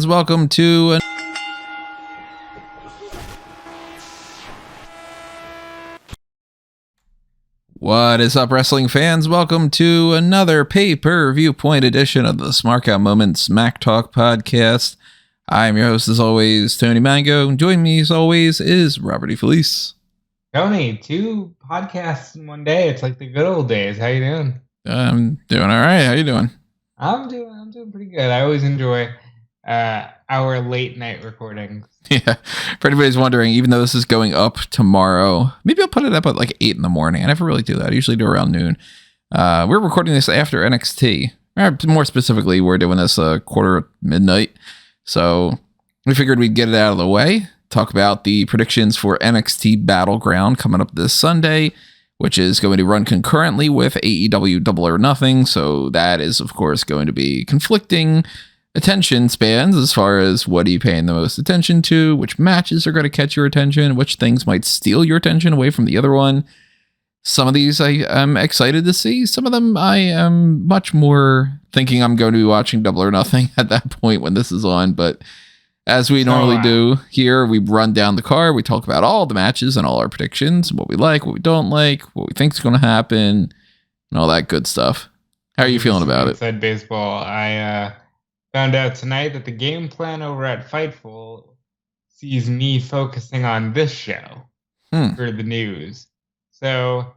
fans, welcome to What is up, wrestling fans? Welcome to another Pay-Per-Viewpoint edition of the Smark Out Moments Smack Talk podcast. I'm your host, as always, Tony Mango. Joining me, as always, is Robert E. Felice. Tony, 2 podcasts in one day. It's like the good old days. How you doing? I'm doing all right. How you doing? I'm doing pretty good. I always enjoy our late night recordings. Yeah, for anybody's wondering, even though this is going up tomorrow, maybe I'll put it up at like 8 in the morning. I never really do that. I usually do around noon. We're recording this after NXT. More specifically, we're doing this quarter of midnight. So we figured we'd get it out of the way, talk about the predictions for NXT Battleground coming up this Sunday, which is going to run concurrently with AEW Double or Nothing. So that is, of course, going to be conflicting attention spans as far as what are you paying the most attention to, which matches are going to catch your attention, which things might steal your attention away from the other one. Some of these I am excited to see. Some of them I am much more thinking I'm going to be watching Double or Nothing at that point when this is on. But as we normally do here, we run down the card. We talk about all the matches and all our predictions, what we like, what we don't like, what we think is going to happen, and all that good stuff. How are you feeling about it? Inside baseball, I found out tonight that the game plan over at Fightful sees me focusing on this show for the news. So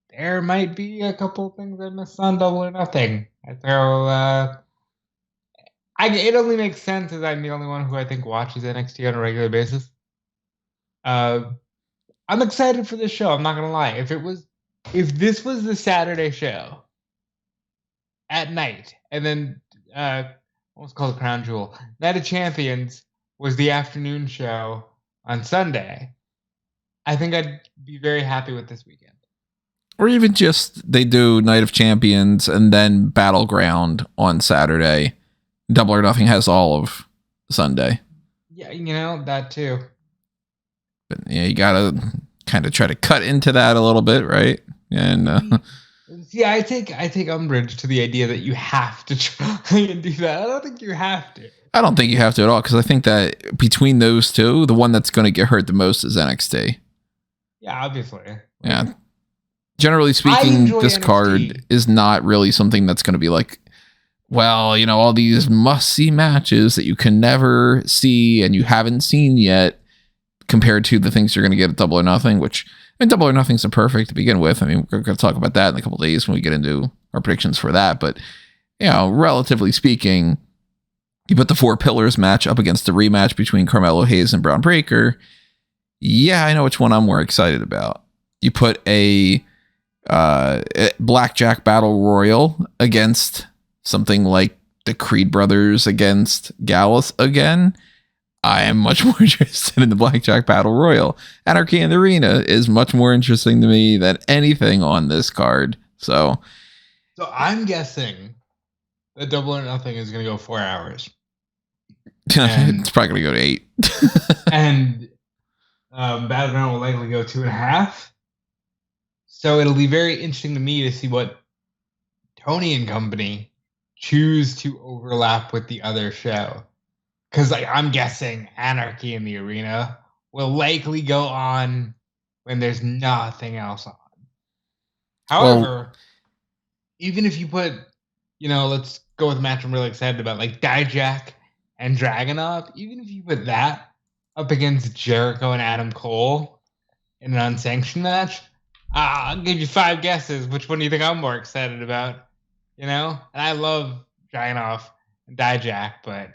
there might be a couple things I missed on Double or Nothing. It only makes sense as I'm the only one who I think watches NXT on a regular basis. I'm excited for this show. I'm not gonna lie. If this was the Saturday show at night, and then what's called Crown Jewel, Night of Champions was the afternoon show on Sunday, I think I'd be very happy with this weekend. Or even just they do Night of Champions and then Battleground on Saturday. Double or Nothing has all of Sunday. Yeah, that too. But yeah, you gotta kind of try to cut into that a little bit, right? And yeah, I take umbrage to the idea that you have to try and do that. I don't think you have to. I don't think you have to at all, because I think that between those two, the one that's going to get hurt the most is NXT. Yeah, obviously. Yeah. Generally speaking, this NXT card is not really something that's going to be like, well, all these must-see matches that you can never see and you haven't seen yet compared to the things you're going to get at Double or Nothing, which, Double or Nothing's a perfect to begin with. We're going to talk about that in a couple of days when we get into our predictions for that. But, relatively speaking, you put the 4 Pillars match up against the rematch between Carmelo Hayes and Bron Breakker. Yeah, I know which one I'm more excited about. You put a Blackjack Battle Royal against something like the Creed Brothers against Gallus again. I am much more interested in the Blackjack Battle Royal. Anarchy in the Arena is much more interesting to me than anything on this card. So I'm guessing that Double or Nothing is going to go 4 hours. It's probably going to go to 8. And Battleground will likely go 2.5. So it'll be very interesting to me to see what Tony and company choose to overlap with the other show. Because I'm guessing Anarchy in the Arena will likely go on when there's nothing else on. However, even if you put, let's go with a match I'm really excited about, like Dijak and Dragunov, even if you put that up against Jericho and Adam Cole in an unsanctioned match, I'll give you 5 guesses. Which one do you think I'm more excited about? And I love Dragunov and Dijak, but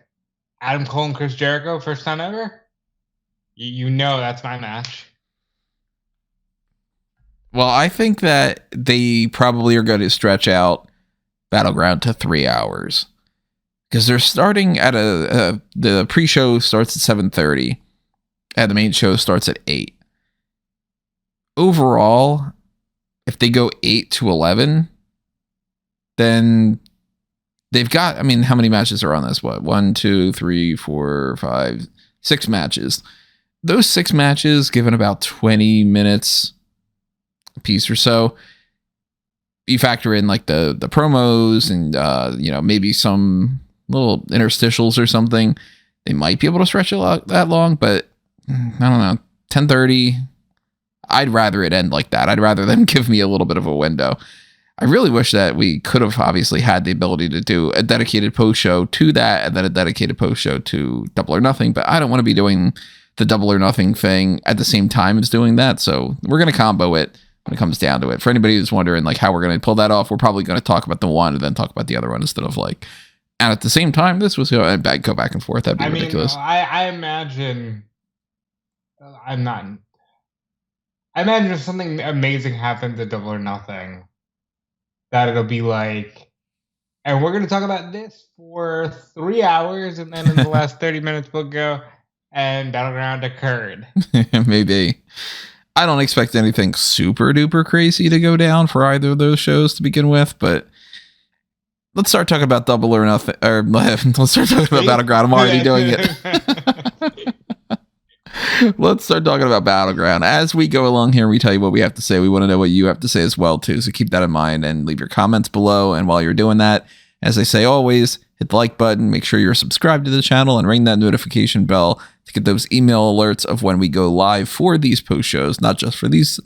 Adam Cole and Chris Jericho, first time ever? That's my match. Well, I think that they probably are going to stretch out Battleground to 3 hours. Because they're starting at the pre-show starts at 7:30, and the main show starts at 8. Overall, if they go 8 to 11, then they've got, how many matches are on this? 1, 2, 3, 4, 5, 6 matches. Those 6 matches, given about 20 minutes a piece or so, you factor in like the promos and maybe some little interstitials or something, they might be able to stretch it that long, but I don't know. 10:30. I'd rather it end like that. I'd rather them give me a little bit of a window. I really wish that we could have obviously had the ability to do a dedicated post show to that and then a dedicated post show to Double or Nothing, but I don't want to be doing the Double or Nothing thing at the same time as doing that. So we're going to combo it when it comes down to it. For anybody who's wondering like how we're going to pull that off, we're probably going to talk about the one and then talk about the other one instead of like, and at the same time, this was go back and forth. That'd be ridiculous. I imagine I imagine if something amazing happens at Double or Nothing, that it'll be like, and we're going to talk about this for 3 hours, and then in the last 30 minutes we'll go, and Battleground occurred. Maybe. I don't expect anything super duper crazy to go down for either of those shows to begin with, but let's start talking about Double or Nothing, or let's start talking about Battleground. I'm already doing it. Let's start talking about Battleground. As we go along here, we tell you what we have to say. We want to know what you have to say as well, too. So keep that in mind and leave your comments below. And while you're doing that, as I say always, hit the like button, make sure you're subscribed to the channel, and ring that notification bell to get those email alerts of when we go live for these post shows, not just for these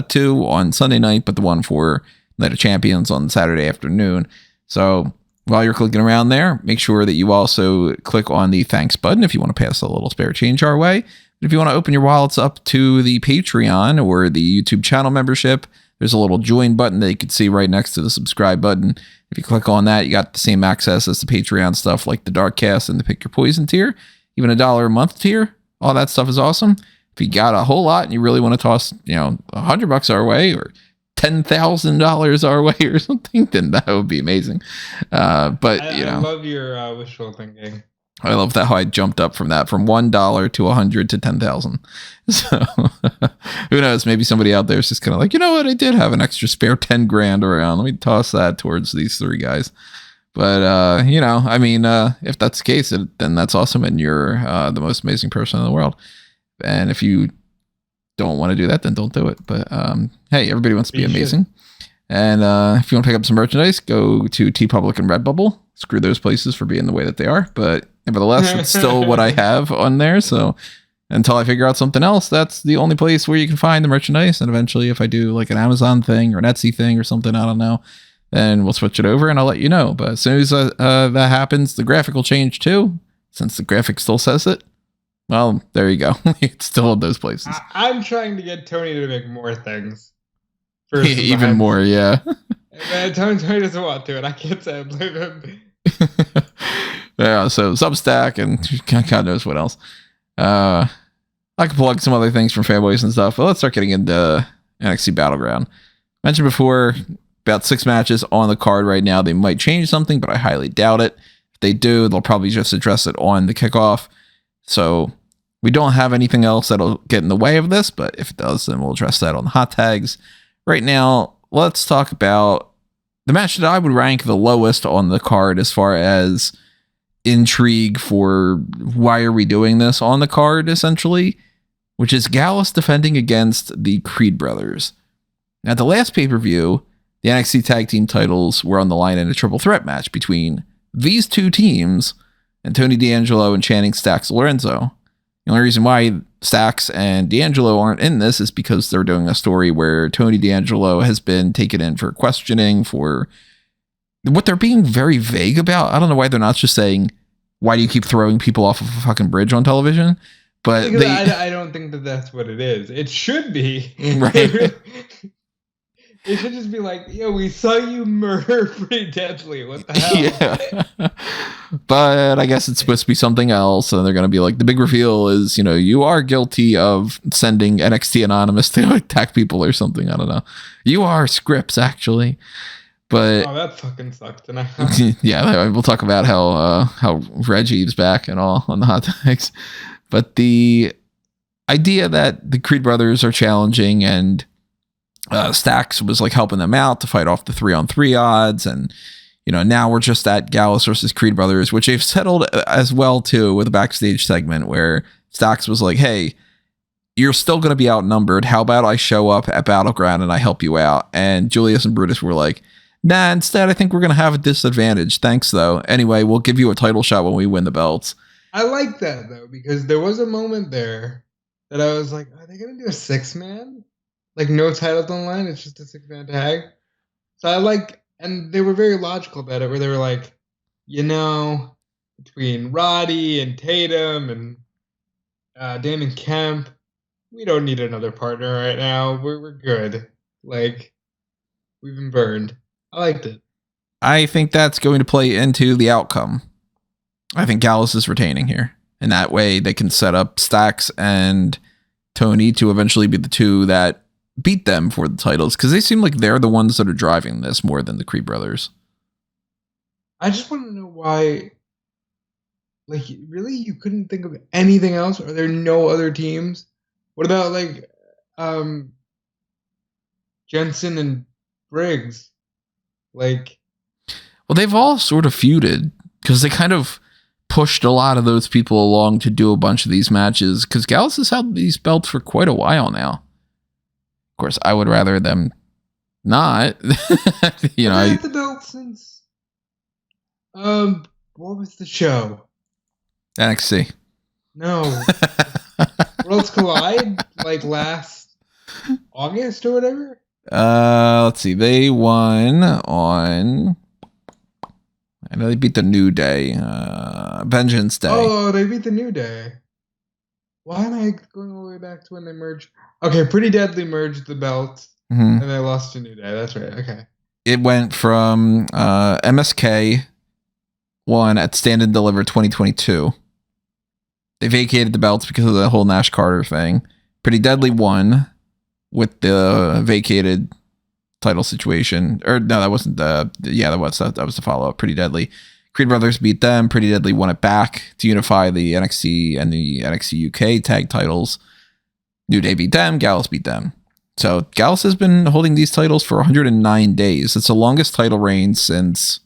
two on Sunday night, but the one for Night of Champions on Saturday afternoon. So while you're clicking around there, make sure that you also click on the thanks button if you want to pass a little spare change our way. If you want to open your wallets up to the Patreon or the YouTube channel membership, there's a little join button that you can see right next to the subscribe button. If you click on that, you got the same access as the Patreon stuff like the Darkcast and the Pick Your Poison tier, even $1 a month tier. All that stuff is awesome. If you got a whole lot and you really want to toss, $100 our way or $10,000 our way or something, then that would be amazing. I love your wishful thinking. I love that how I jumped up from $1 to 100 to 10,000. So who knows? Maybe somebody out there is just kind of like, you know what? I did have an extra spare 10 grand around. Let me toss that towards these three guys. But if that's the case, then that's awesome, and you're the most amazing person in the world. And if you don't want to do that, then don't do it. But hey, everybody wants to be amazing. And if you want to pick up some merchandise, go to TeePublic and Redbubble. Screw those places for being the way that they are. But nevertheless, it's still what I have on there. So until I figure out something else, that's the only place where you can find the merchandise. And eventually, if I do like an Amazon thing or an Etsy thing or something, I don't know, then we'll switch it over and I'll let you know. But as soon as that happens, the graphic will change too, since the graphic still says it. Well, there you go. It's still in those places. I'm trying to get Tony to make more things. Even more, yeah. Tony doesn't want to, and I can't say I blame him. Yeah, so Substack and God knows what else. I can plug some other things from Fanboys and stuff, but let's start getting into NXT Battleground. Mentioned before, about 6 matches on the card right now. They might change something, but I highly doubt it. If they do, they'll probably just address it on the kickoff. So we don't have anything else that'll get in the way of this, but if it does, then we'll address that on the hot tags. Right now, let's talk about the match that I would rank the lowest on the card as far as intrigue for why are we doing this on the card, essentially, which is Gallus defending against the Creed brothers. At the last pay-per-view, the NXT tag team titles were on the line in a triple threat match between these two teams and Tony D'Angelo and Channing Stacks Lorenzo. The only reason why Stacks and D'Angelo aren't in this is because they're doing a story where Tony D'Angelo has been taken in for questioning for what they're being very vague about. I don't know why they're not just saying, why do you keep throwing people off of a fucking bridge on television? But I don't think that that's what it is. It should be. Right. It should just be like, yo, we saw you murder pretty deadly. What the hell? Yeah. But I guess it's supposed to be something else. And they're going to be like, the big reveal is, you are guilty of sending NXT Anonymous to attack people or something. I don't know. You are Scripps, actually. But that fucking sucks tonight. Yeah, we'll talk about how Reggie's back and all on the hot tags. But the idea that the Creed brothers are challenging and Stacks was like helping them out to fight off the 3-on-3 odds, and now we're just at Gallus versus Creed brothers, which they've settled as well too with a backstage segment where Stacks was like, hey, you're still going to be outnumbered, how about I show up at Battleground and I help you out? And Julius and Brutus were like, nah, instead I think we're going to have a disadvantage, thanks though, anyway we'll give you a title shot when we win the belts. I like that though, because there was a moment there that I was like, are they gonna do a 6-man? Like no titles on the line, it's just a 6-man tag. So I like, and they were very logical about it, where they were like, between Roddy and Tatum and Damon Kemp, we don't need another partner right now. We're good. Like, we've been burned. I liked it. I think that's going to play into the outcome. I think Gallus is retaining here. And that way they can set up Stacks and Tony to eventually be the two that beat them for the titles. Because they seem like they're the ones that are driving this more than the Creed brothers. I just want to know why. Like, really? You couldn't think of anything else? Are there no other teams? What about, like, Jensen and Briggs? Like, well, they've all sort of feuded because they kind of pushed a lot of those people along to do a bunch of these matches because Gallus has held these belts for quite a while now. Of course, I would rather them not. They've had the belt since what was the show? NXT. No. Worlds Collide, like last August or whatever. Let's see. They won on. I know they beat the New Day. Vengeance Day. Oh, they beat the New Day. Why am I going all the way back to when they merged? Okay, Pretty Deadly merged the belt, and they lost to New Day. That's right. Okay. It went from MSK won at Stand and Deliver 2022. They vacated the belts because of the whole Nash Carter thing. Pretty Deadly won with the vacated title situation. Or no, that wasn't the. Yeah, that was the follow up. Pretty Deadly. Creed brothers beat them. Pretty Deadly won it back to unify the NXT and the NXT UK tag titles. New Day beat them. Gallus beat them. So Gallus has been holding these titles for 109 days. It's the longest title reign since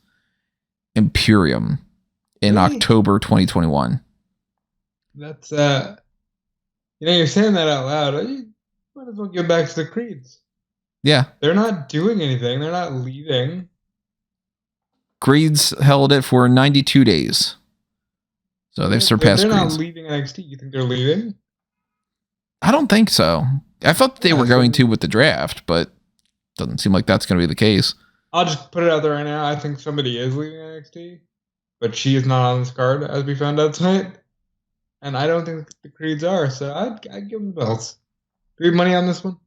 Imperium in October 2021. That's you're saying that out loud. You might as well get back to the Creeds. Yeah. They're not doing anything. They're not leaving. Creeds held it for 92 days. So they've surpassed They're Creeds. Not leaving NXT. You think they're leaving? I don't think so. I thought they were going to with the draft, but doesn't seem like that's going to be the case. I'll just put it out there right now. I think somebody is leaving NXT, but she is not on this card, as we found out tonight. And I don't think the Creeds are, so I'd give them the belts. Do we have money on this one?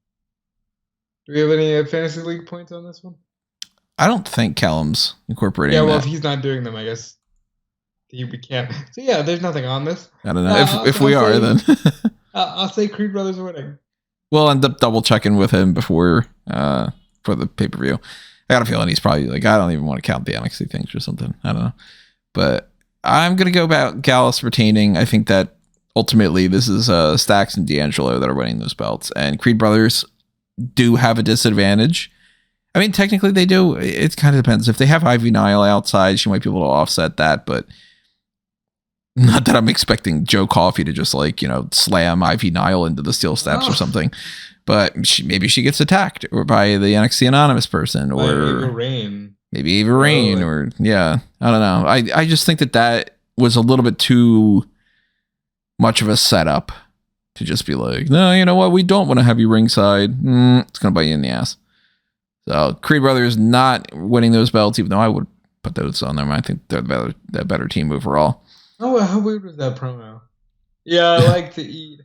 Do we have any fantasy league points on this one? I don't think Callum's incorporating Yeah, well, that. if he's not doing them, I guess we can't. So yeah, there's nothing on this. I don't know. If we are, then. I'll say Creed Brothers are winning. We'll end up double checking with him before for the pay-per-view. I got a feeling he's probably like, I don't even want to count the NXT things or something. I don't know. But I'm going to go about Gallus retaining. I think that ultimately this is Stacks and D'Angelo that are winning those belts. And Creed Brothers do have a disadvantage. I mean, technically they do. It kind of depends. If they have Ivy Nile outside, she might be able to offset that. But not that I'm expecting Joe Coffey to just slam Ivy Nile into the steel steps or something. But maybe she gets attacked or by the NXT Anonymous person or maybe Ava Rain or I don't know. I just think that was a little bit too much of a setup to just be like, no, you know what? We don't want to have you ringside. It's going to bite you in the ass. So Creed Brothers not winning those belts, even though I would put those on them. I think they're the better team overall. Oh, how weird was that promo? Yeah, I like to eat.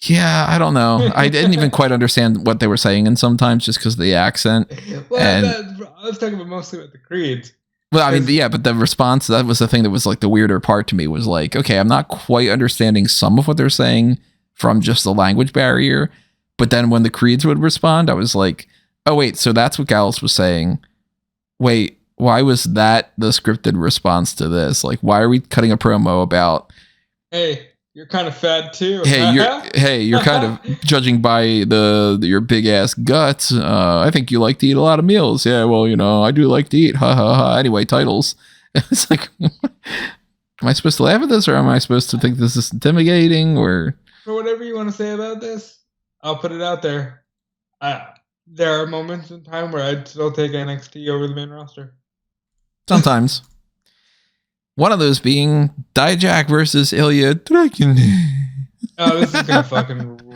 Yeah, I don't know. I didn't even quite understand what they were saying, and sometimes just because of the accent. Well, I was talking mostly about the Creeds. Well, I mean, yeah, but the response, that was the thing that was like the weirder part to me was like, okay, I'm not quite understanding some of what they're saying from just the language barrier. But then when the Creeds would respond, I was like, oh, wait, so that's what Gallus was saying. Wait, why was that the scripted response to this? Like, why are we cutting a promo about, hey, you're kind of fat too. You're kind of judging by your big ass guts. I think you like to eat a lot of meals. Yeah, well, I do like to eat. Ha ha ha. Anyway, titles. It's like, am I supposed to laugh at this, or am I supposed to think this is intimidating, or for whatever you want to say about this? I'll put it out there. There are moments in time where I'd still take NXT over the main roster. Sometimes. One of those being Dijak versus Ilja Dragunov. Oh, this is gonna fucking rule.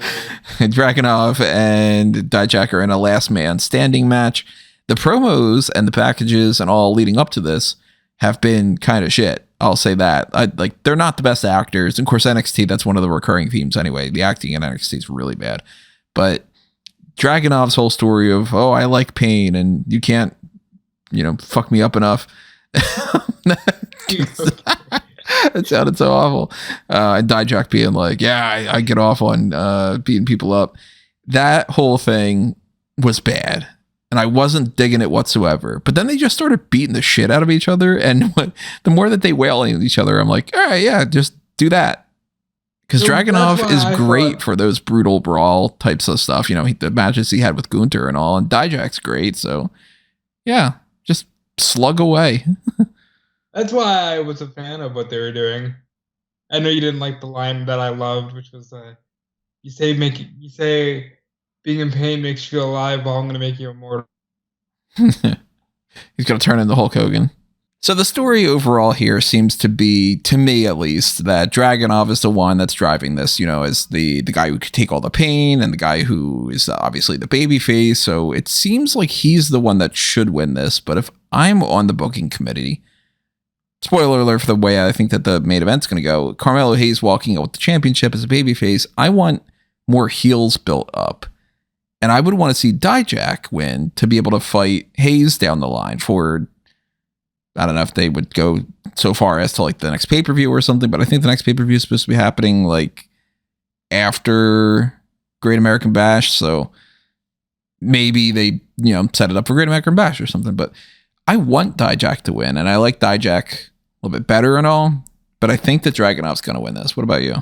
Dragunov and Dijak are in a last man standing match. The promos and the packages and all leading up to this have been kind of shit. I'll say that. They're not the best actors. Of course, NXT, that's one of the recurring themes anyway. The acting in NXT is really bad. But Dragunov's whole story of, oh, I like pain and you can't, fuck me up enough. It sounded so awful. And Dijak being like, yeah, I get off on beating people up. That whole thing was bad. And I wasn't digging it whatsoever. But then they just started beating the shit out of each other. And the more that they wail at each other, I'm like, all right, yeah, just do that. Because Dragunov is great for those brutal brawl types of stuff. The matches he had with Gunther and all. And Dijak's great. So, yeah, just slug away. That's why I was a fan of what they were doing. I know you didn't like the line that I loved, which was, you say being in pain makes you feel alive, well, I'm going to make you immortal. He's going to turn into Hulk Hogan. So the story overall here seems to be, to me at least, that Dragunov is the one that's driving this, as the guy who could take all the pain and the guy who is obviously the babyface. So it seems like he's the one that should win this. But if I'm on the booking committee, spoiler alert for the way I think that the main event's going to go, Carmelo Hayes walking out with the championship as a babyface, I want more heels built up. And I would want to see Dijak win to be able to fight Hayes down the line for, I don't know if they would go so far as to like the next pay-per-view or something, but I think the next pay-per-view is supposed to be happening like after Great American Bash. So maybe they, set it up for Great American Bash or something, but I want Dijak to win. And I like Dijak a little bit better and all, but I think that Dragunov's going to win this. What about you?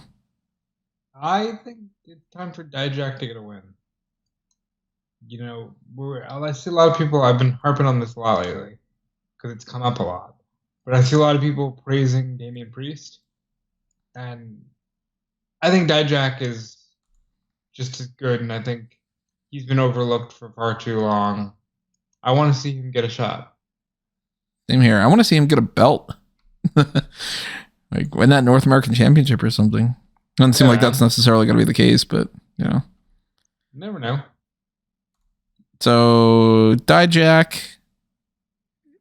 I think it's time for Dijak to get a win. I see a lot of people, I've been harping on this a lot lately because it's come up a lot, but I see a lot of people praising Damian Priest, and I think Dijak is just as good, and I think he's been overlooked for far too long. I want to see him get a shot. Same here. I want to see him get a belt. Like win that North American Championship or something. Doesn't seem like that's necessarily going to be the case, but, You never know. So Dijak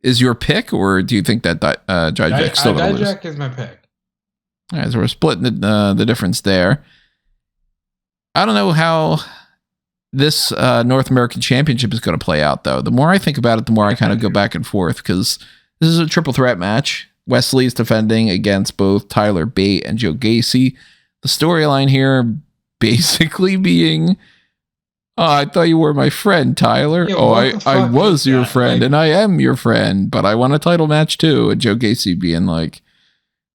is your pick, or do you think that Dijak's still going to lose? Dijak is my pick. All right, so we're splitting the difference there. I don't know how this North American Championship is going to play out, though. The more I think about it, the more I kind of go back and forth, because this is a triple threat match. Wesley is defending against both Tyler Bate and Joe Gacy. The storyline here basically being, oh, I thought you were my friend, Tyler. Yeah, I was your friend, and I am your friend, but I want a title match too. And Joe Gacy being like,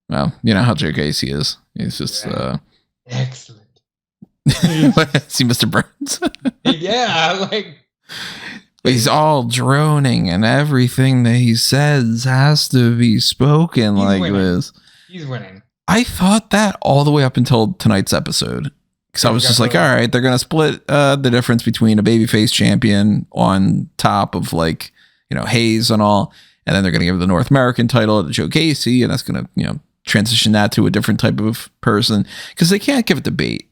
well, you know how Joe Gacy is. He's just excellent. See Mr. Burns? Yeah, he's all droning, and everything that he says has to be spoken like this. He's winning. I thought that all the way up until tonight's episode. Because I was just like, all right, they're going to split the difference between a babyface champion on top of Hayes and all. And then they're going to give the North American title to Joe Gacy. And that's going to, transition that to a different type of person. Because they can't give it to Bate.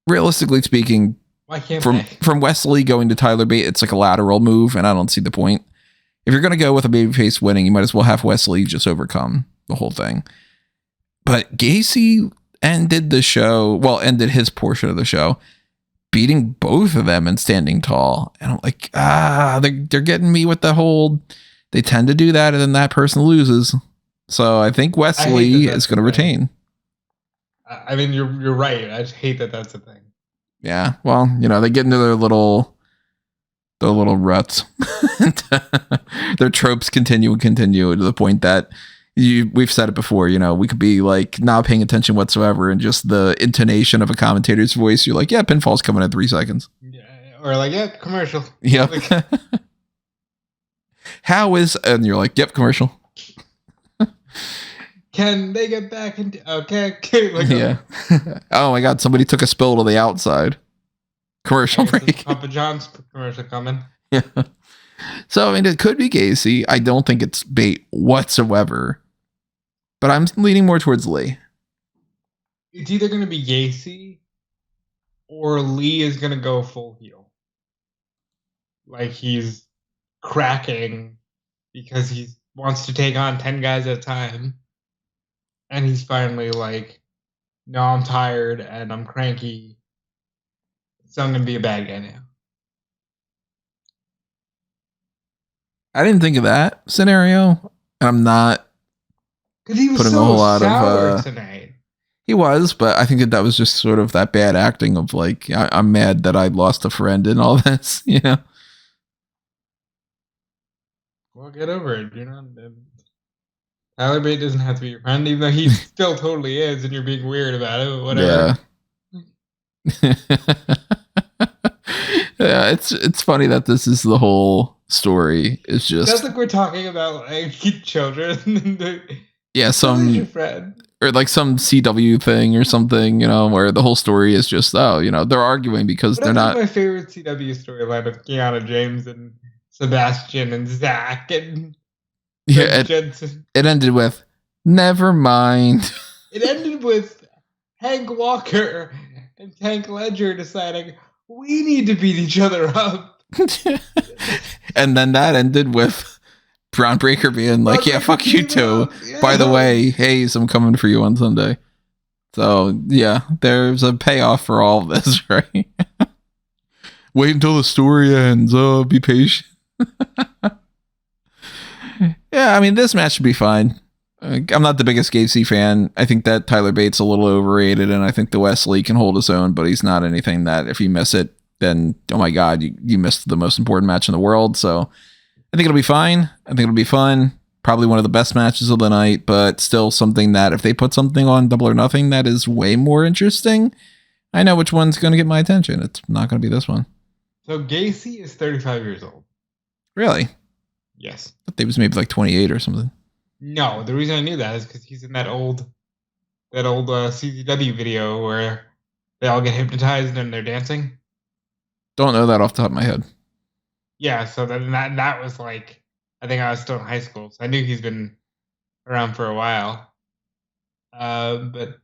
Realistically speaking, why can't from Wesley going to Tyler Bate, it's like a lateral move. And I don't see the point. If you're going to go with a babyface winning, you might as well have Wesley just overcome the whole thing. But Gacy ended his portion of the show beating both of them and standing tall. And I'm like, they're getting me with the whole, they tend to do that and then that person loses. So I think Wesley is going to retain. I mean, you're right. I just hate that that's a thing. Yeah. Well, they get into their little ruts. Their tropes continue to the point that we've said it before, we could be like not paying attention whatsoever, and just the intonation of a commentator's voice, you're like, yeah, pinfall's coming in 3 seconds. Yeah, or like, yeah, commercial. Yep. And you're like, yep, commercial. Can they get back into okay? Yeah. Oh my God, somebody took a spill to the outside. Commercial break. Papa John's commercial coming. Yeah. So, I mean, it could be Gacy. I don't think it's Bate whatsoever. but I'm leaning more towards Lee. It's either going to be Gacy or Lee is going to go full heel. Like he's cracking because he wants to take on 10 guys at a time. And he's finally like, no, I'm tired and I'm cranky. So I'm going to be a bad guy now. I didn't think of that scenario. I'm not because he was putting so a whole lot of tonight. He was, but I think that was just sort of that bad acting of like, I'm mad that I lost a friend and all this, you know? Well, get over it. You're not. Tyler Bate doesn't have to be your friend, even though he still totally is, and you're being weird about it. But whatever. Yeah. Yeah, it's funny that this is the whole story. It's just. It sounds like we're talking about like children. Yeah, your friend. Or like some CW thing or something, you know, where the whole story is just, oh, you know, they're arguing because they're not. My favorite CW storyline of Kiana James and Sebastian and Zach and Jensen. It ended with, never mind. It ended with Hank Walker and Tank Ledger deciding we need to beat each other up. And then that ended with Bron Breakker being like, yeah, fuck you too. Yeah. By the way, Hayes, I'm coming for you on Sunday. So, yeah, there's a payoff for all of this, right? Wait until the story ends. Oh, be patient. Yeah, I mean, this match should be fine. I'm not the biggest Gacy fan. I think that Tyler Bate's a little overrated, and I think the Wesley can hold his own, but he's not anything that if you miss it, then, oh my God, you missed the most important match in the world. So I think it'll be fine. I think it'll be fun. Probably one of the best matches of the night, but still something that if they put something on Double or Nothing that is way more interesting, I know which one's going to get my attention. It's not going to be this one. So Gacy is 35 years old. Really? Yes. I thought he was maybe like 28 or something. No, the reason I knew that is because he's in that old CZW video where they all get hypnotized and they're dancing. Don't know that off the top of my head. Yeah, so that was like, I think I was still in high school, so I knew he's been around for a while. But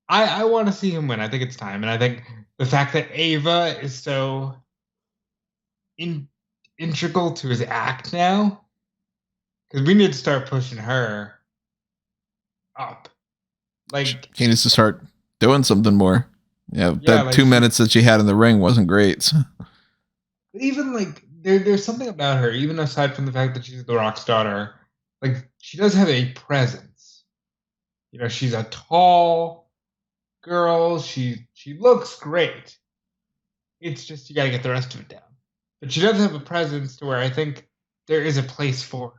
I want to see him win. I think it's time, and I think the fact that Ava is so integral to his act now. Because we need to start pushing her up. Like she needs to start doing something more. Yeah, that like 2 minutes that she had in the ring wasn't great. So. But even like there's something about her, even aside from the fact that she's the Rock's daughter, like she does have a presence. You know, she's a tall girl. She looks great. It's just you got to get the rest of it down. But she does have a presence to where I think there is a place for her.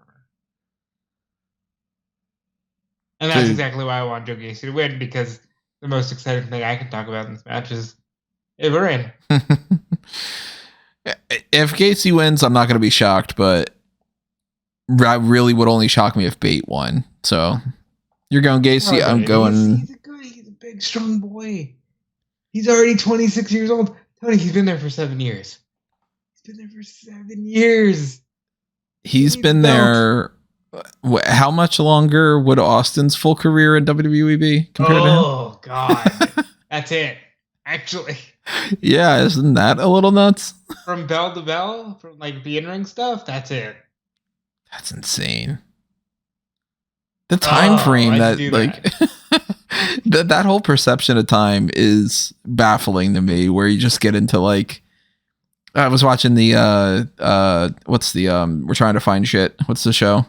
And that's exactly why I want Joe Gacy to win, because the most exciting thing I can talk about in this match is if we're in. If Gacy wins, I'm not going to be shocked, but that really would only shock me if Bate won. So you're going Gacy, I'm going... He's a big, strong boy. He's already 26 years old. Tony, he's been there for 7 years. He's been there for 7 years. He's been there... How much longer would Austin's full career in WWE be compared to him? Oh, God. That's it. Actually. Yeah, isn't that a little nuts? From bell to bell? From like the in-ring stuff? That's it. That's insane. The time frame that like that whole perception of time is baffling to me, where you just get into like I was watching the what's the we're trying to find shit. What's the show?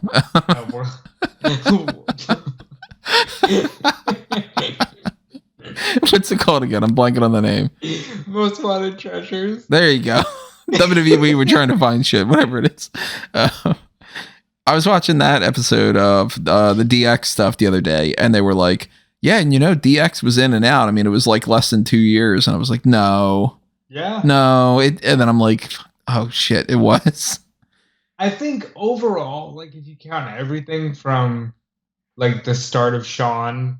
What's it called again? I'm blanking on the name. Most Wanted Treasures. There you go. WWE, we're trying to find shit, whatever it is. I was watching that episode of the DX stuff the other day, and they were like, yeah, and you know, DX was in and out. I mean, it was like less than 2 years. And I was like, no. Yeah. No. And then I'm like, oh, shit, it was. I think overall, like if you count everything from like the start of Shawn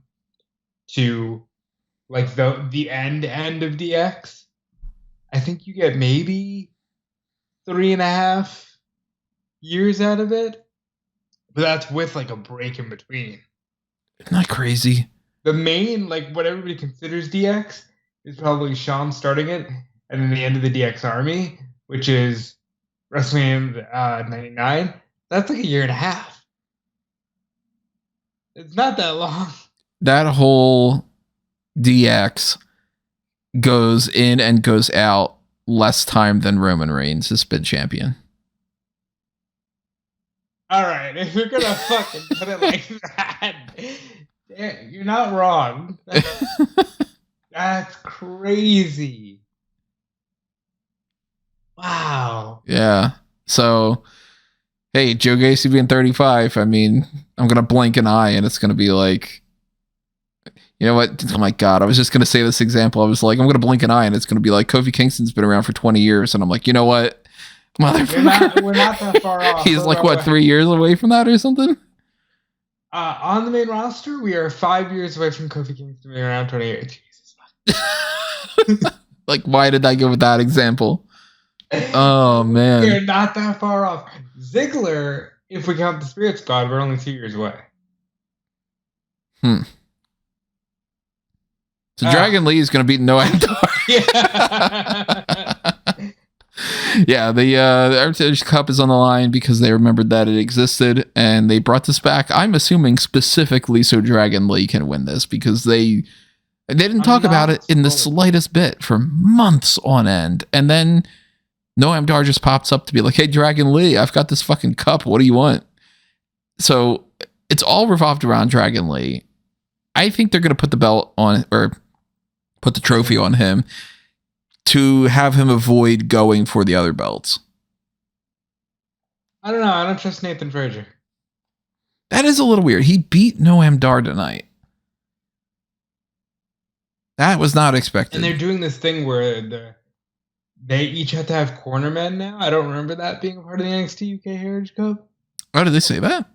to like the end of DX, I think you get maybe 3.5 years out of it. But that's with like a break in between. Isn't that crazy? The main, like, what everybody considers DX is probably Shawn starting it, and then the end of the DX army, which is WrestleMania 99. That's like a year and a half. It's not that long. That whole DX goes in and goes out less time than Roman Reigns has been champion. All right, if you're gonna fucking put it like that, you're not wrong. That's crazy. Wow. Yeah. So, hey, Joe Gacy being 35, I mean, I'm going to blink an eye and it's going to be like, you know what? Oh my God. I was just going to say this example. I was like, I'm going to blink an eye and it's going to be like Kofi Kingston's been around for 20 years. And I'm like, you know what? Motherfucker. We're not that far off. He's like, what, 3 years away from that or something? On the main roster, we are 5 years away from Kofi Kingston being around 20 years. Jesus. Like, why did I go with that example? Oh, man. We're not that far off. Ziggler, if we count the Spirit Squad, we're only 2 years away. So Dragon Lee is going to beat Noam Dar. Yeah, the Heritage Cup is on the line because they remembered that it existed and they brought this back. I'm assuming specifically so Dragon Lee can win this because they didn't talk about it in the slightest bit for months on end. And then Noam Dar just pops up to be like, hey, Dragon Lee, I've got this fucking cup. What do you want? So it's all revolved around Dragon Lee. I think they're going to put the belt on, or put the trophy on him to have him avoid going for the other belts. I don't know. I don't trust Nathan Frazier. That is a little weird. He beat Noam Dar tonight. That was not expected. And they're doing this thing where they each have to have cornermen now. I don't remember that being a part of the NXT UK Heritage Cup. Why did they say that?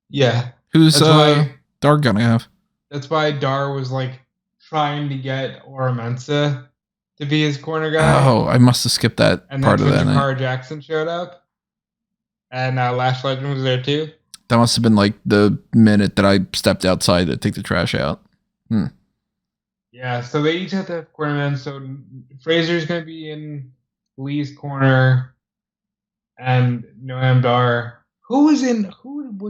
Yeah. Who's Dar gonna have? That's why Dar was like trying to get Ora Mensa to be his corner guy. Oh, I must have skipped that and part of that. And then Jakara Jackson showed up. And Lash Legend was there too. That must have been like the minute that I stepped outside to take the trash out. Yeah, so they each have to have cornermen. So Fraser's going to be in Lee's corner. And Noam Dar. Who was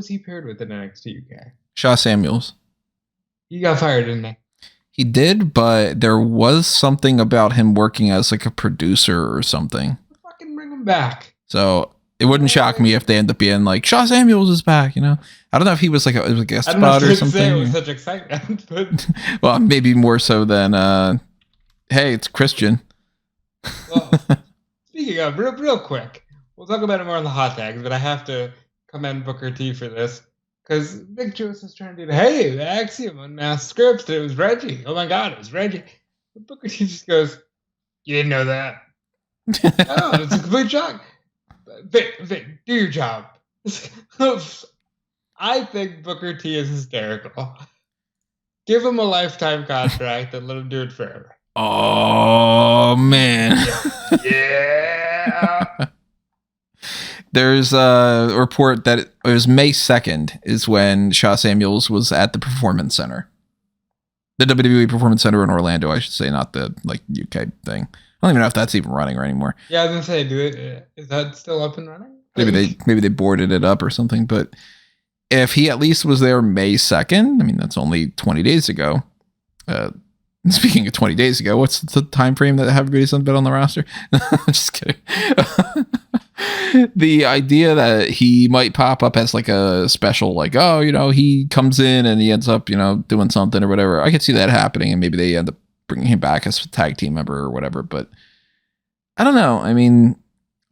he paired with in NXT UK? Shaw Samuels. He got fired, didn't he? He did, but there was something about him working as like a producer or something. Fucking bring him back. So it wouldn't shock me if they end up being like, Shaw Samuels is back, you know? I don't know if he was like a guest spot or something. I don't know if it was such excitement, but... Well, maybe more so than, hey, it's Christian. Well, speaking of, real quick, we'll talk about it more on the hot tags, but I have to commend Booker T for this. Because Vic Joseph's trying to do the Axiom unmasked scripts, and it was Reggie. Oh my God, it was Reggie. But Booker T just goes, you didn't know that. Oh, it's a complete shock. Vic, do your job. I think Booker T is hysterical. Give him a lifetime contract and let him do it forever. Oh, man. Yeah. There's a report that it was May 2nd is when Shaw Samuels was at the Performance Center. The WWE Performance Center in Orlando, I should say, not the like UK thing. I don't even know if that's even running anymore. Yeah, I was gonna say, is that still up and running? Maybe they boarded it up or something. But if he at least was there May 2nd, I mean that's only 20 days ago. Speaking of 20 days ago, what's the time frame that everybody's been on the roster? Just kidding. The idea that he might pop up as like a special, like, oh, you know, he comes in and he ends up, you know, doing something or whatever. I could see that happening, and maybe they end up bringing him back as a tag team member or whatever. But I don't know. I mean,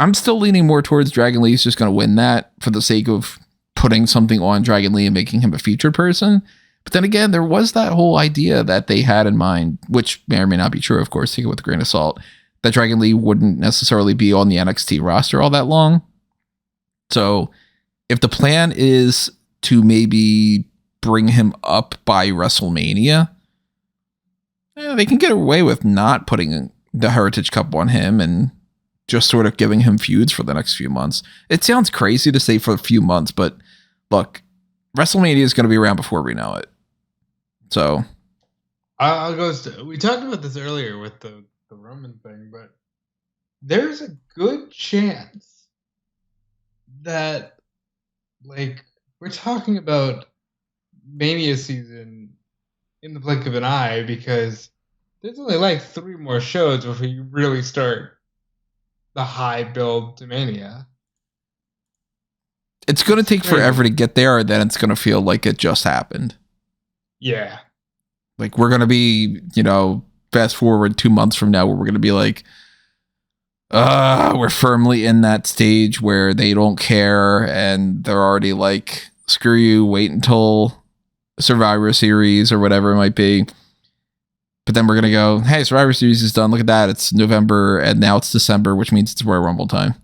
I'm still leaning more towards Dragon Lee's just going to win that for the sake of putting something on Dragon Lee and making him a featured person. But then again, there was that whole idea that they had in mind, which may or may not be true, of course, take it with a grain of salt, that Dragon Lee wouldn't necessarily be on the NXT roster all that long. So if the plan is to maybe bring him up by WrestleMania, they can get away with not putting the Heritage Cup on him and just sort of giving him feuds for the next few months. It sounds crazy to say for a few months, but look, WrestleMania is going to be around before we know it. So I'll go. We talked about this earlier with the Roman thing, but there's a good chance that, like, we're talking about Mania season in the blink of an eye, because there's only like 3 more shows before you really start the high build to Mania. it's going to take forever to get there, and then it's going to feel like it just happened. Yeah. Like, we're going to be, fast forward 2 months from now, where we're going to be like, we're firmly in that stage where they don't care, and they're already like, screw you, wait until Survivor Series or whatever it might be. But then we're going to go, hey, Survivor Series is done. Look at that. It's November, and now it's December, which means it's Royal Rumble time.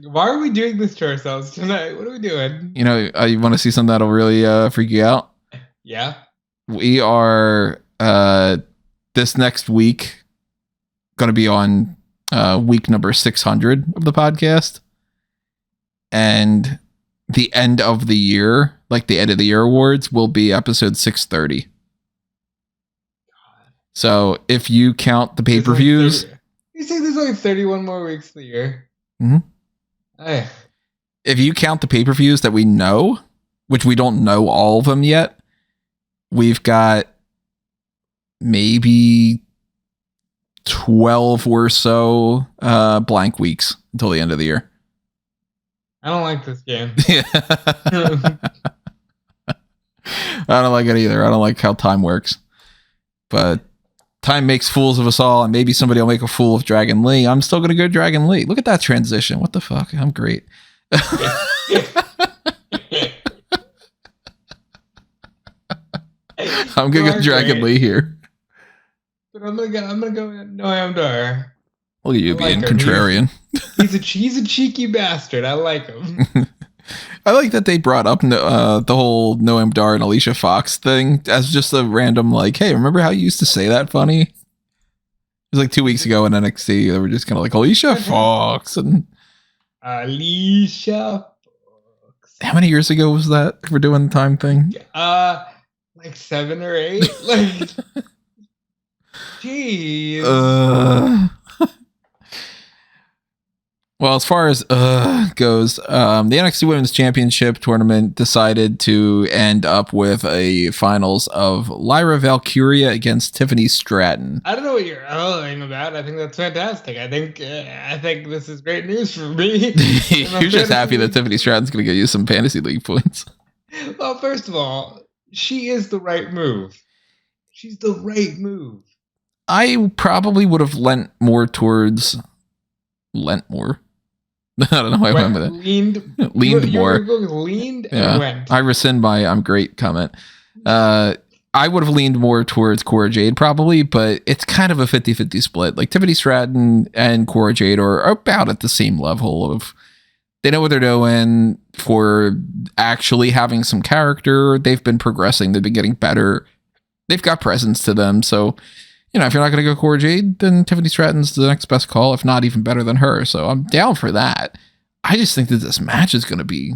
Why are we doing this to ourselves tonight? What are we doing? You want to see something that'll really freak you out? Yeah. We are, this next week, going to be on week number 600 of the podcast. And the end of the year, like the end of the year awards, will be episode 630. So if you count the pay-per-views... You say there's only 31 more weeks of the year? Mm-hmm. Hey. If you count the pay-per-views that we know, which we don't know all of them yet, we've got maybe 12 or so blank weeks until the end of the year. I don't like this game. Yeah. I don't like it either. I don't like how time works. But time makes fools of us all, and maybe somebody will make a fool of Dragon Lee. I'm still going to go Dragon Lee. Look at that transition. What the fuck? I'm great. I'm going to go Dragon Lee here. But I'm gonna go Noam Dar. Look at you being contrarian. He's a cheeky bastard. I like him. I like that they brought up the whole Noam Dar and Alicia Fox thing as just a random, like, hey, remember how you used to say that funny? It was like 2 weeks ago in NXT. They were just kind of like, Alicia Fox. And Alicia Fox. How many years ago was that? We're doing the time thing? Like 7 or 8. Like, jeez. Well, as far as goes, the NXT Women's Championship tournament decided to end up with a finals of Lyra Valkyria against Tiffany Stratton. I don't know what you're about. I think that's fantastic. I think this is great news for me. You're just happy that Tiffany Stratton's going to get you some fantasy league points. Well, first of all, she is the right move. She's the right move. I probably would have lent more towards... Lent more? I don't know why I went with it. Leaned more. Leaned and went. I rescind my I'm great comment. I would have leaned more towards Cora Jade probably, but it's kind of a 50-50 split. Like Tiffany Stratton and Cora Jade are about at the same level of they know what they're doing for actually having some character. They've been progressing. They've been getting better. They've got presence to them. So, if you're not going to go Cora Jade, then Tiffany Stratton's the next best call, if not even better than her. So I'm down for that. I just think that this match is going to be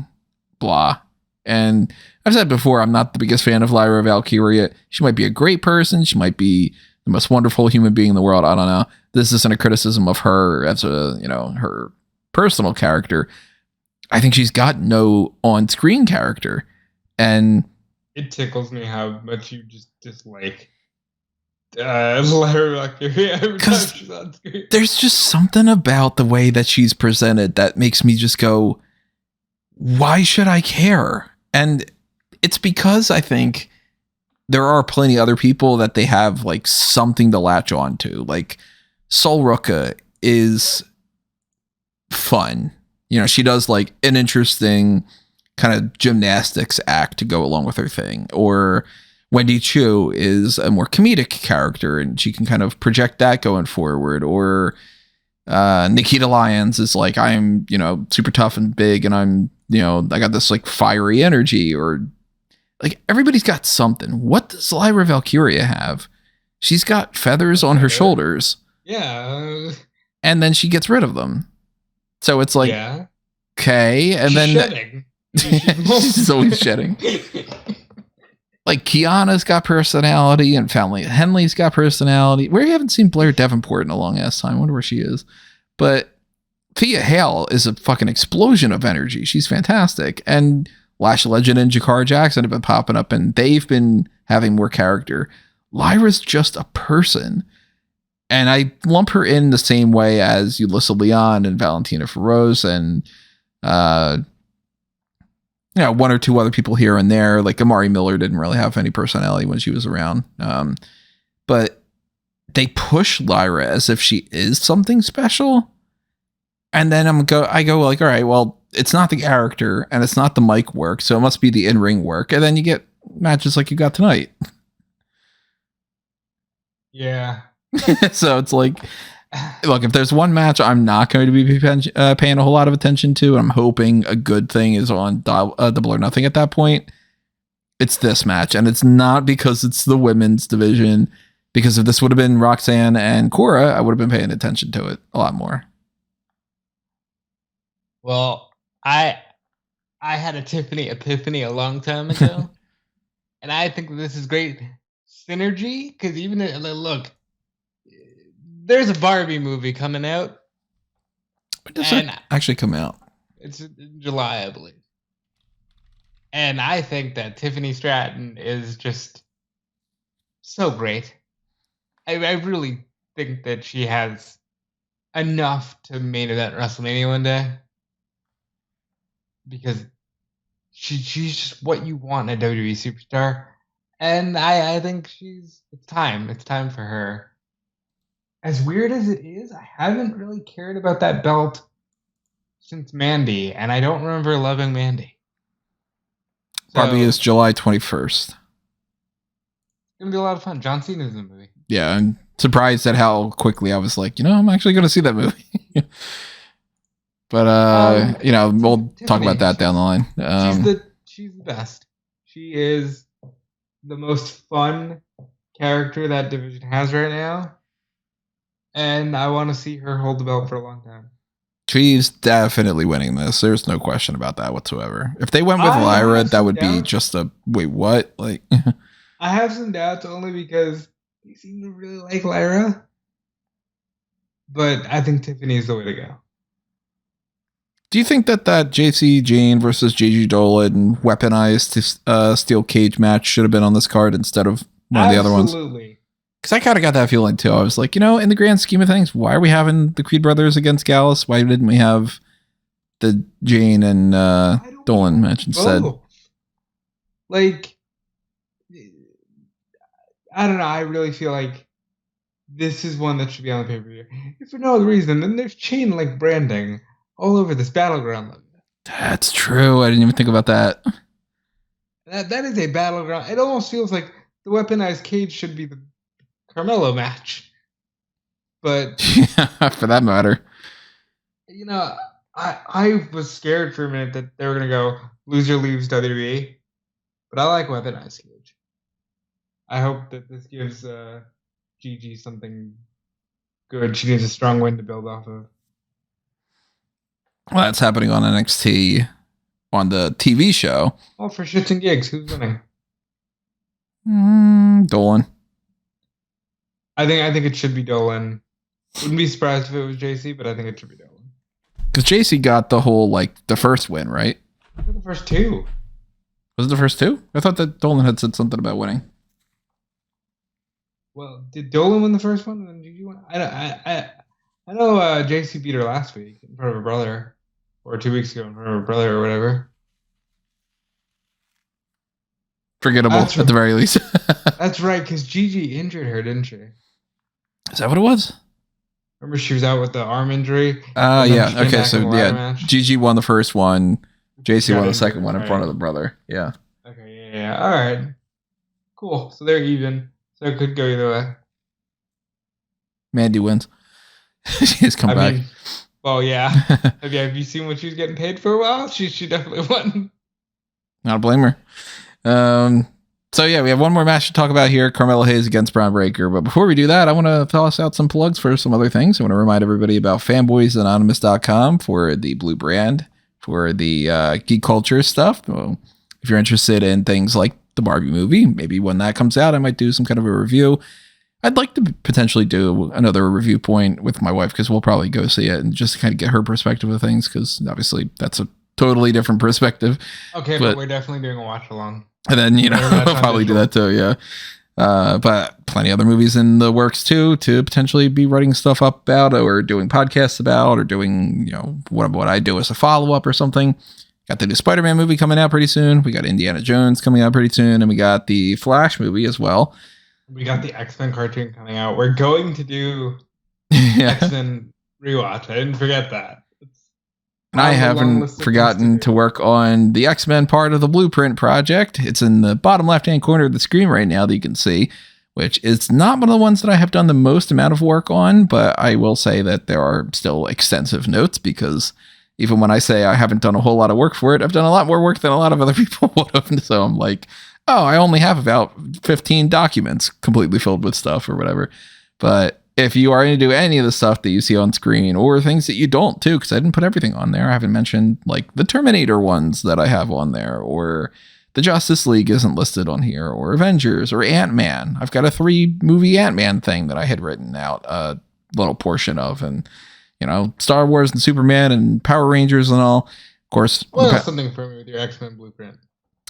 blah. And I've said before, I'm not the biggest fan of Lyra Valkyria. She might be a great person. She might be the most wonderful human being in the world. I don't know. This isn't a criticism of her as a, her personal character. I think she's got no on-screen character. And it tickles me how much you just dislike Lyra Valkyria every time she's on screen. There's just something about the way that she's presented that makes me just go, why should I care? And it's because I think there are plenty of other people that they have like something to latch on to. Like Sol Ruka is fun. She does like an interesting kind of gymnastics act to go along with her thing. Or Wendy Chu is a more comedic character and she can kind of project that going forward. Or Nikita Lyons is like, I'm, super tough and big and I'm, I got this like fiery energy. Or like everybody's got something. What does Lyra Valkyria have? She's got feathers on her shoulders. Yeah. And then she gets rid of them. So it's like, okay. And she's then shedding. she's always shedding. like Kiana's got personality and family Henley's got personality. We haven't seen Blair Davenport in a long ass time. I wonder where she is. But Thea Hale is a fucking explosion of energy. She's fantastic. And Lash Legend and Jakar Jackson have been popping up and they've been having more character. Lyra's just a person. And I lump her in the same way as Ulyssa Leon and Valentina Feroz and one or two other people here and there. Like Amari Miller didn't really have any personality when she was around. But they push Lyra as if she is something special. And then I go like, all right, well, it's not the character and it's not the mic work. So it must be the in-ring work. And then you get matches like you got tonight. Yeah. So it's like, look, if there's one match I'm not going to be paying a whole lot of attention to, and I'm hoping a good thing is on Double or Nothing at that point, it's this match. And it's not because it's the women's division, because if this would have been Roxanne and Cora, I would have been paying attention to it a lot more. Well, I had a Tiffany epiphany a long time ago, and I think this is great synergy, because even look, there's a Barbie movie coming out. When does it actually come out? It's in July, I believe. And I think that Tiffany Stratton is just so great. I really think that she has enough to main event WrestleMania one day. Because she's just what you want in a WWE superstar. And I think it's time. It's time for her. As weird as it is, I haven't really cared about that belt since Mandy, and I don't remember loving Mandy. Barbie is July 21st. It's going to be a lot of fun. John Cena's in the movie. Yeah, I'm surprised at how quickly I was like, I'm actually going to see that movie. But, we'll Tiffany, talk about that down the line. She's the best. She is the most fun character that division has right now. And I want to see her hold the belt for a long time. She's definitely winning this. There's no question about that whatsoever. If they went with Lyra, that would be just a wait, what? Like, I have some doubts only because they seem to really like Lyra. But I think Tiffany is the way to go. Do you think that JC Jane versus JG Dolan weaponized steel cage match should have been on this card instead of one of the other ones? Absolutely. Because I kind of got that feeling too. I was like, in the grand scheme of things, why are we having the Creed brothers against Gallus? Why didn't we have the Jane and Dolan match instead? Like, I don't know. I really feel like this is one that should be on the pay-per-view. If for no other reason, then there's chain link branding all over this battleground logo. That's true. I didn't even think about that. That is a battleground. It almost feels like the weaponized cage should be the Carmelo match. But yeah, for that matter. I was scared for a minute that they were gonna go loser leaves WWE. But I like weaponized cage. I hope that this gives Gigi something good. She needs a strong win to build off of. Well, that's happening on NXT on the TV show. Oh, for shits and gigs, who's winning? Dolan. I think it should be Dolan. Wouldn't be surprised if it was JC, but I think it should be Dolan. Because JC got the whole the first win, right? The first two. Was it the first two? I thought that Dolan had said something about winning. Well, did Dolan win the first one and then Gigi won? I know JC beat her last week in front of her brother, or 2 weeks ago in front of her brother or whatever. Forgettable at the very least. That's right, because Gigi injured her, didn't she? Is that what it was? Remember she was out with the arm injury? Yeah. Okay, so yeah, Gigi won the first one. JC won the second one in front of the brother. Yeah. Okay, yeah. All right. Cool. So they're even. So it could go either way. Mandy wins. She's come back. Well, yeah. have you seen what she was getting paid for a while? She definitely won. Not blame her. So yeah, we have one more match to talk about here. Carmelo Hayes against Bron Breakker. But before we do that, I want to toss out some plugs for some other things. I want to remind everybody about fanboysanonymous.com for the blue brand, for the geek culture stuff. Well, if you're interested in things like the Barbie movie. Maybe when that comes out, I might do some kind of a review. I'd like to potentially do another review point with my wife because we'll probably go see it and just kind of get her perspective of things because obviously that's a totally different perspective. Okay, but we're definitely doing a watch along. And then, we'll probably do that too, yeah. But plenty of other movies in the works too to potentially be writing stuff up about or doing podcasts about or doing, what I do as a follow-up or something. Got the new Spider-Man movie coming out pretty soon. We got Indiana Jones coming out pretty soon. And we got the Flash movie as well. We got the X-Men cartoon coming out. We're going to do X-Men rewatch. I didn't forget that. And I haven't forgotten to work on the X-Men part of the Blueprint project. It's in the bottom left-hand corner of the screen right now that you can see, which is not one of the ones that I have done the most amount of work on, but I will say that there are still extensive notes because even when I say I haven't done a whole lot of work for it, I've done a lot more work than a lot of other people would have. So I'm like, oh, I only have about 15 documents completely filled with stuff or whatever. But if you are going to do any of the stuff that you see on screen or things that you don't too, because I didn't put everything on there. I haven't mentioned like the Terminator ones that I have on there, or the Justice League isn't listed on here, or Avengers or Ant-Man. I've got a 3-movie Ant-Man thing that I had written out a little portion of, and Star Wars and Superman and Power Rangers and all. Of course. Well, something for me with your X-Men Blueprint.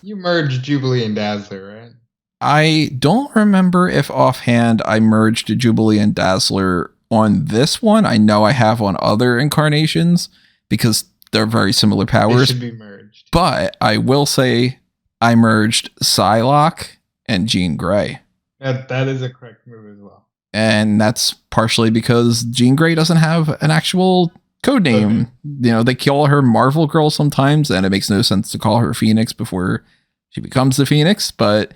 You merged Jubilee and Dazzler, right? I don't remember if offhand I merged Jubilee and Dazzler on this one. I know I have on other incarnations because they're very similar powers. They should be merged. But I will say I merged Psylocke and Jean Grey. That is a correct move as well. And that's partially because Jean Grey doesn't have an actual code name. Okay. They call her Marvel Girl sometimes, and it makes no sense to call her Phoenix before she becomes the Phoenix. But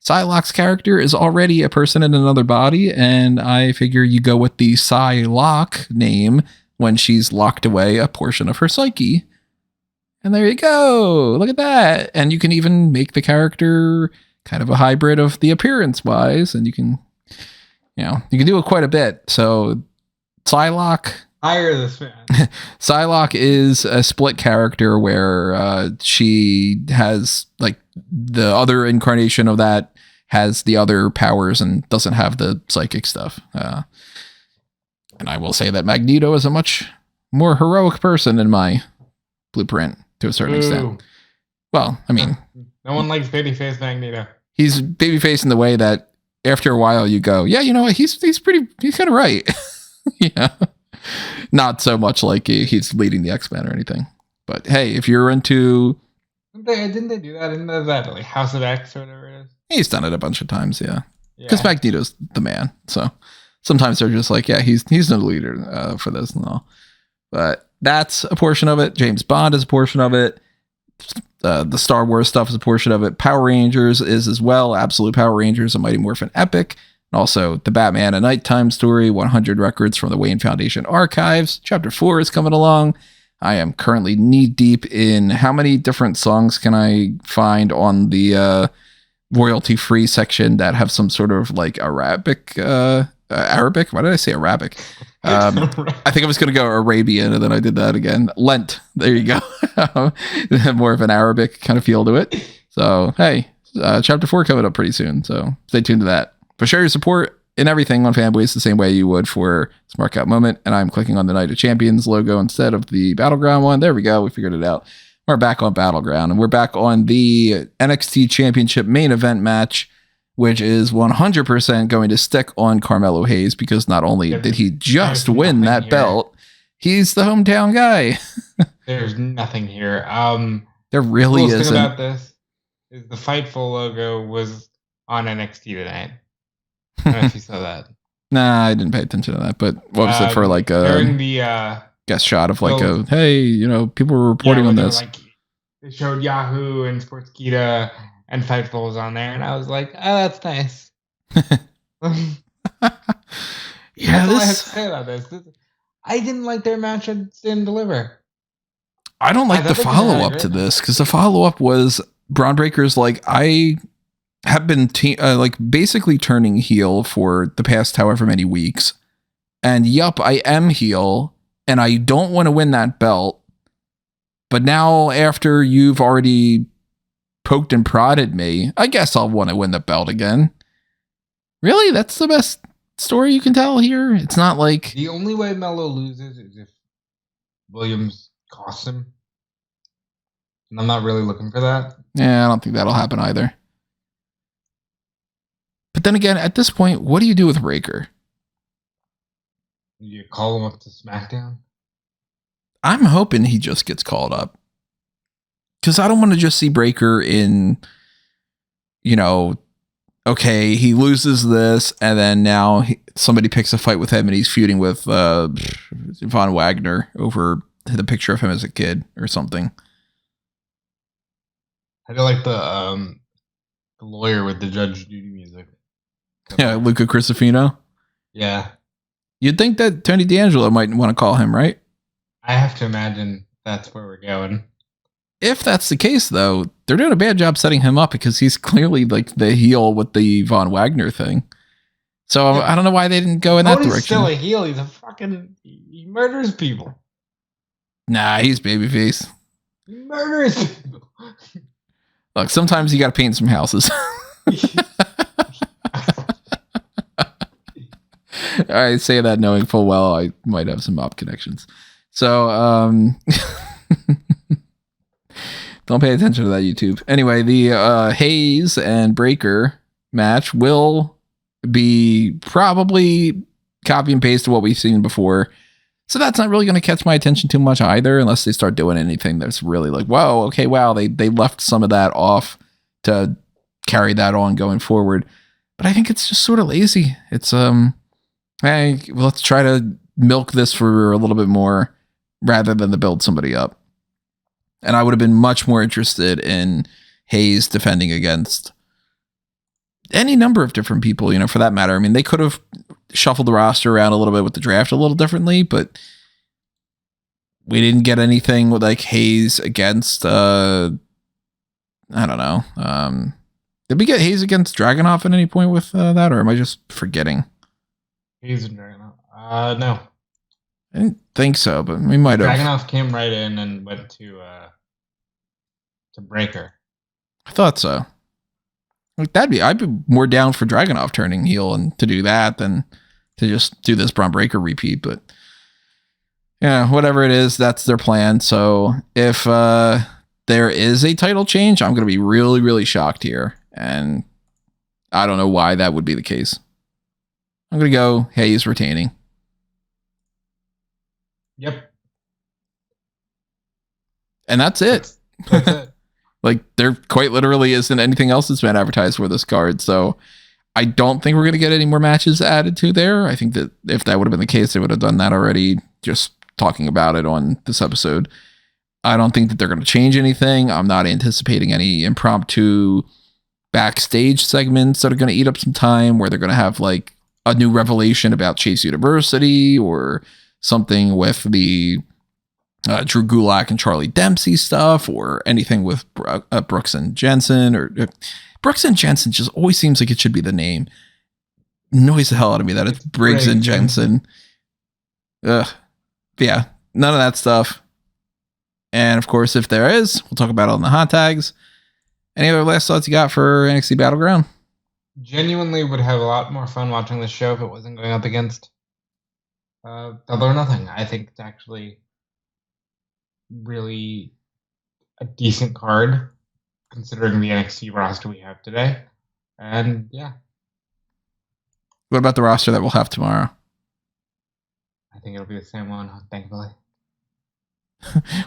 Psylocke's character is already a person in another body, and I figure you go with the Psylocke name when she's locked away a portion of her psyche. And there you go. Look at that. And you can even make the character kind of a hybrid of the appearance-wise, and you can do it quite a bit. So Psylocke... Hire this man. Psylocke is a split character where she has like the other incarnation of that has the other powers and doesn't have the psychic stuff. And I will say that Magneto is a much more heroic person in my Blueprint to a certain extent. Well, I mean, no one likes babyface Magneto. He's babyface in the way that after a while you go, yeah, he's kind of right. Yeah. Not so much like he's leading the X-Men or anything. But hey, if you're into... Didn't they do that in that like House of X or whatever it is? He's done it a bunch of times, yeah. Because Magneto's the man. So sometimes they're just like, yeah, he's the leader for this and all. But that's a portion of it. James Bond is a portion of it. The Star Wars stuff is a portion of it. Power Rangers is as well. Absolute Power Rangers, a Mighty Morphin Epic. And also the Batman A Nighttime Story, 100 records from the Wayne Foundation archives. Chapter 4 is coming along. I am currently knee deep in how many different songs can I find on the royalty free section that have some sort of like Arabic. Why did I say Arabic? I think I was going to go Arabian and then I did that again. Lent. There you go. More of an Arabic kind of feel to it. So, hey, chapter 4 coming up pretty soon. So stay tuned to that. But share your support in everything on Fanboys the same way you would for Smark Out Moment. And I'm clicking on the Night of Champions logo instead of the Battleground one. There we go. We figured it out. We're back on Battleground. And we're back on the NXT Championship main event match, which is 100% going to stick on Carmelo Hayes because not only did he just win that belt, he's the hometown guy. There's nothing here. There really isn't. The thing about this is the Fightful logo was on NXT tonight. I don't know if you saw that. Nah, I didn't pay attention to that. But what was it for like a during the guest shot of like hey, people were reporting on this. They showed Yahoo and Sportskeeda and Fightful was on there, and I was like, oh, that's nice. Yeah, that's all I have to say about this. I didn't like their match at Stand Deliver. I don't like the follow-up to this because the follow-up was Braun Breaker's like, I have been basically turning heel for the past however many weeks. And yup, I am heel and I don't want to win that belt. But now after you've already poked and prodded me, I guess I'll want to win the belt again. Really? That's the best story you can tell here? It's not like... The only way Melo loses is if Williams costs him. And I'm not really looking for that. Yeah, I don't think that'll happen either. But then again, at this point, what do you do with Raker? You call him up to SmackDown? I'm hoping he just gets called up. Because I don't want to just see Breaker in, okay, he loses this, and then now somebody picks a fight with him, and he's feuding with Von Wagner over the picture of him as a kid or something. I do like the lawyer with the Judge Judy music. Yeah, Luca Crisafino. Yeah. You'd think that Tony D'Angelo might want to call him, right? I have to imagine that's where we're going. If that's the case, though, they're doing a bad job setting him up because he's clearly like the heel with the Von Wagner thing. So yeah. I don't know why they didn't go in that direction. He's still a heel. He's he murders people. Nah, he's babyface. He murders people. Look, sometimes you got to paint some houses. I say that knowing full well I might have some mob connections. So, don't pay attention to that, YouTube. Anyway, the Hayes and Breaker match will be probably copy and paste to what we've seen before. So that's not really going to catch my attention too much either, unless they start doing anything that's really like, whoa, okay, wow, they left some of that off to carry that on going forward. But I think it's just sort of lazy. It's hey, let's try to milk this for a little bit more rather than to build somebody up. And I would have been much more interested in Hayes defending against any number of different people, for that matter. I mean, they could have shuffled the roster around a little bit with the draft a little differently, but we didn't get anything with like Hayes against, I don't know. Did we get Hayes against Dragunov at any point with that, or am I just forgetting? Hayes and Dragunov? No. I didn't think so, but we might have. Dragunov came right in and went to Breaker. I thought so. Like I'd be more down for Dragunov turning heel and to do that than to just do this Bron Breaker repeat. But yeah, whatever it is, that's their plan. So if there is a title change, I'm going to be really, really shocked here, and I don't know why that would be the case. I'm going to go Hayes retaining. Yep. And that's it. That's it. Like, there quite literally isn't anything else that's been advertised for this card. So I don't think we're going to get any more matches added to there. I think that if that would have been the case, they would have done that already, just talking about it on this episode. I don't think that they're going to change anything. I'm not anticipating any impromptu backstage segments that are going to eat up some time, where they're going to have like a new revelation about Chase University or something with the Drew Gulak and Charlie Dempsey stuff, or anything with Brooks and Jensen, or Brooks and Jensen just always seems like it should be the name. Annoys the hell out of me that it's Briggs and Jensen. Ugh. Yeah, none of that stuff. And of course, if there is, we'll talk about it on the hot tags. Any other last thoughts you got for NXT Battleground? Genuinely would have a lot more fun watching this show if it wasn't going up against Double or Nothing. I think it's actually really a decent card considering the NXT roster we have today. And yeah. What about the roster that we'll have tomorrow? I think it'll be the same one, thankfully.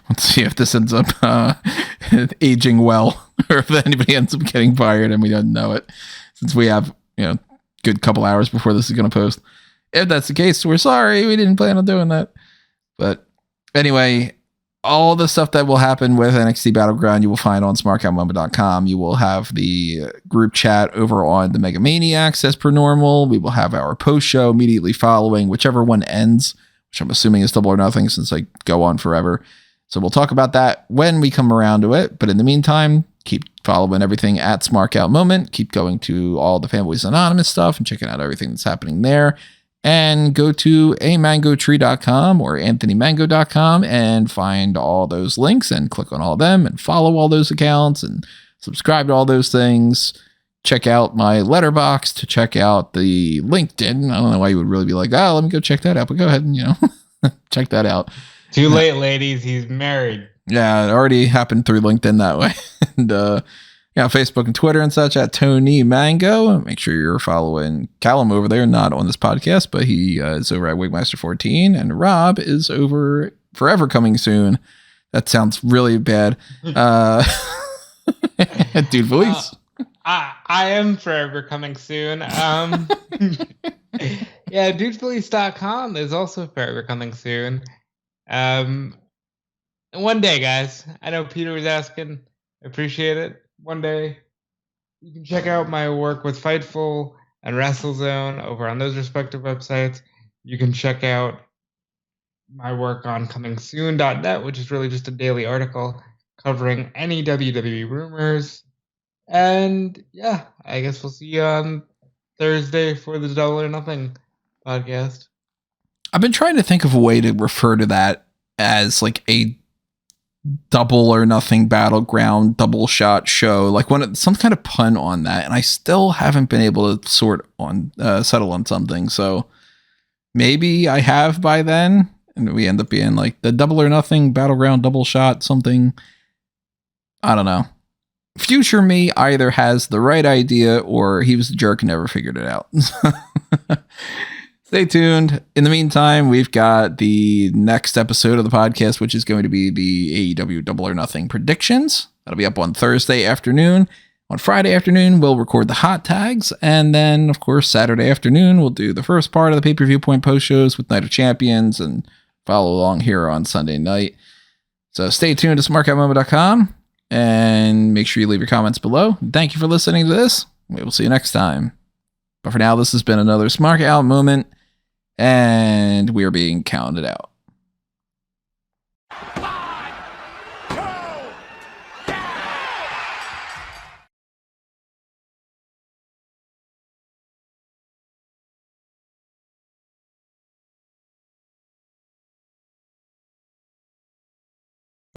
Let's see if this ends up aging well, or if anybody ends up getting fired and we don't know it, since we have good couple hours before this is going to post. If that's the case, we're sorry, we didn't plan on doing that. But anyway, all the stuff that will happen with NXT Battleground you will find on smarkoutmoment.com. You will have the group chat over on the Mega Maniacs as per normal. We will have our post show immediately following, whichever one ends, which I'm assuming is Double or Nothing, since I go on forever. So we'll talk about that when we come around to it. But in the meantime, keep following everything at Smark Out Moment. Keep going to all the Fanboys Anonymous stuff and checking out everything that's happening there. And go to amangotree.com or anthonymango.com and find all those links and click on all of them and follow all those accounts and subscribe to all those things. Check out my letterbox to check out the LinkedIn. I don't know why you would really be like, oh, let me go check that out, but go ahead and, check that out. Too late, ladies. He's married. Yeah, it already happened through LinkedIn that way. And Facebook and Twitter and such at Tony Mango. Make sure you're following Callum over there, not on this podcast, but he is over at Wigmaster14, and Rob is over Forever Coming Soon. That sounds really bad. Dude, please. I am forever coming soon. Dudespolice.com is also forever coming soon. One day, guys. I know Peter was asking. I appreciate it. One day, you can check out my work with Fightful and WrestleZone over on those respective websites. You can check out my work on comingsoon.net, which is really just a daily article covering any WWE rumors. And yeah, I guess we'll see you on Thursday for the Double or Nothing podcast. I've been trying to think of a way to refer to that as like a Double or Nothing Battleground double shot show, like some kind of pun on that, and I still haven't been able to settle on something. So maybe I have by then, and we end up being like the Double or Nothing Battleground double shot something. I don't know. Future me either has the right idea or he was a jerk and never figured it out. Stay tuned. In the meantime, we've got the next episode of the podcast, which is going to be the AEW Double or Nothing predictions. That'll be up on Thursday afternoon. On Friday afternoon, we'll record the hot tags. And then, of course, Saturday afternoon, we'll do the first part of the Pay-Per-Viewpoint post shows with Night of Champions and follow along here on Sunday night. So stay tuned to smark@momo.com. And make sure you leave your comments below. Thank you for listening to this. We will see you next time. But for now, this has been another Smark Out moment, and we are being counted out.